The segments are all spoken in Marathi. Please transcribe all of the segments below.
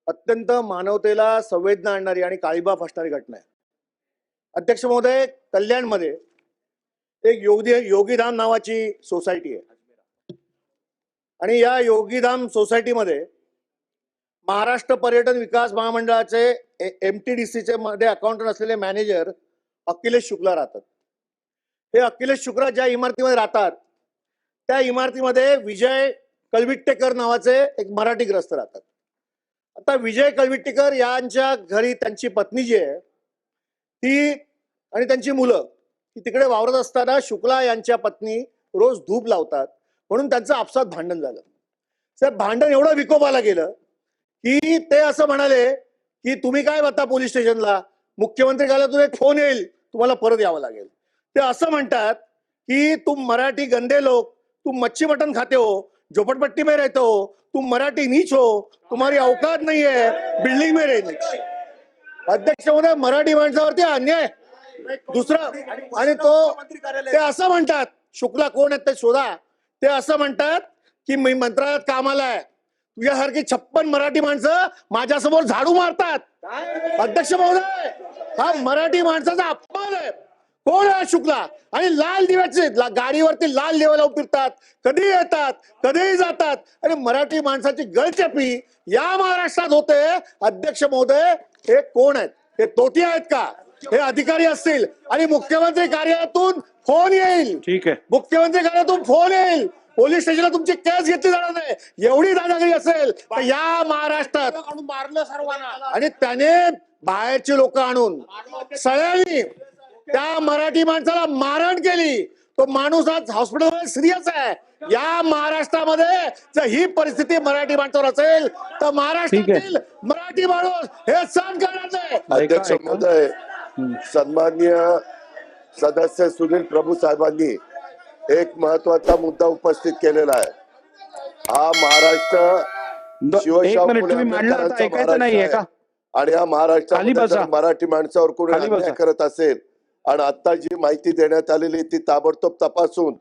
अत्यंत मानवतेला संवेदना आणणारी आणि काळीबा फासणारी घटना आहे. अध्यक्ष महोदय, कल्याणमध्ये एक योगीधाम नावाची सोसायटी आहे आणि या योगीधाम सोसायटीमध्ये महाराष्ट्र पर्यटन विकास महामंडळाचे MTDCचे मध्ये अकाउंटंट असलेले मॅनेजर अखिलेश शुक्ला राहतात. हे अखिलेश शुक्ला ज्या इमारतीमध्ये राहतात त्या इमारतीमध्ये विजय कलविट्टेकर नावाचे एक मराठी ग्रस्त राहतात. आता विजय कलविट्टेकर यांच्या घरी त्यांची पत्नी जी आहे ती आणि त्यांची मुलं ती तिकडे वावरत असताना शुक्ला यांच्या पत्नी रोज धूप लावतात म्हणून त्यांचं आपसात भांडण झालं. साहेब, भांडण एवढं विकोपाला गेलं की ते असं म्हणाले की तुम्ही काय बघता पोलीस स्टेशनला, मुख्यमंत्री कार्यालयातून एक फोन येईल, तुम्हाला परत यावं लागेल. ते असं म्हणतात की तुम मराठी गंदे लोग, तुम मच्छी मटन खाते हो, झोपड़पट्टी में रहते हो, तुम मराठी नीच हो, तुम्हारी औकात नहीं है बिल्डिंग में रहने. अध्यक्ष महोदय, मराठी माणसावरती अन्याय. दुसरं आणि ते असं म्हणतात, शुक्ला कोण आहेत ते शोधा, ते असं म्हणतात की मी मंत्रालयात कामाला आहे, तुझ्यासारखी 56 मराठी माणसं माझ्यासमोर झाडू मारतात. अध्यक्ष महोदय, हा मराठी माणसाचा अपमान आहे. कोण आहे शुक्ला? आणि लाल दिव्याचे गाडीवरती लाल दिवा लावून फिरतात, कधी येतात कधीही जातात आणि मराठी माणसाची गळचेपी या महाराष्ट्रात होते. अध्यक्ष महोदय, हे कोण आहेत? हे तोटी आहेत का? हे अधिकारी असतील आणि मुख्यमंत्री कार्यालयातून फोन येईल. ठीक आहे, मुख्यमंत्री कार्यालयातून फोन येईल, पोलीस स्टेशनला तुमची केस घेतली जाणार नाही. एवढी दादागिरी असेल तर या महाराष्ट्रात मारलं सर्वांना आणि त्याने बाहेरची लोक आणून सगळ्यांनी त्या मराठी माणसाला मारहाण केली. तो माणूस आज हॉस्पिटलमध्ये सिरियस आहे. या महाराष्ट्रामध्ये जर ही परिस्थिती मराठी माणसावर असेल तर महाराष्ट्रातील मराठी माणूस हे सहन करणार नाही. अध्यक्ष महोदय, सन्माननीय सदस्य सुनील प्रभू साहेबांनी एक महत्वाचा मुद्दा उपस्थित केलेला आहे. हा महाराष्ट्र शिवशाहू फुले आंबेडकरांचा महाराष्ट्र आहे आणि या महाराष्ट्रामध्ये मराठी माणसावर कोणी अन्याय करत असेल आणि आता जी माहिती देण्यात आलेली ती ताबडतोब तपासून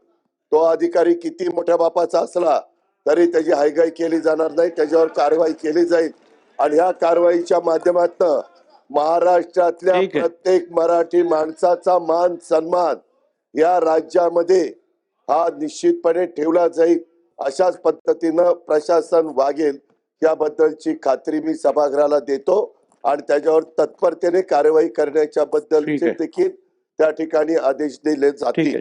तो अधिकारी किती मोठ्या बापाचा असला तरी त्याची हायगाई केली जाणार नाही, त्याच्यावर कारवाई केली जाईल आणि या कारवाईच्या माध्यमातून महाराष्ट्रातल्या प्रत्येक मराठी माणसाचा मान सन्मान या राज्यामध्ये हा निश्चितपणे ठेवला जाईल. अशाच पद्धतीनं प्रशासन वागेल याबद्दलची खात्री मी सभागृहाला देतो आणि त्याच्यावर तत्परतेने कारवाई करण्याच्या बद्दल देखील त्या ठिकाणी आदेश दिले जातील.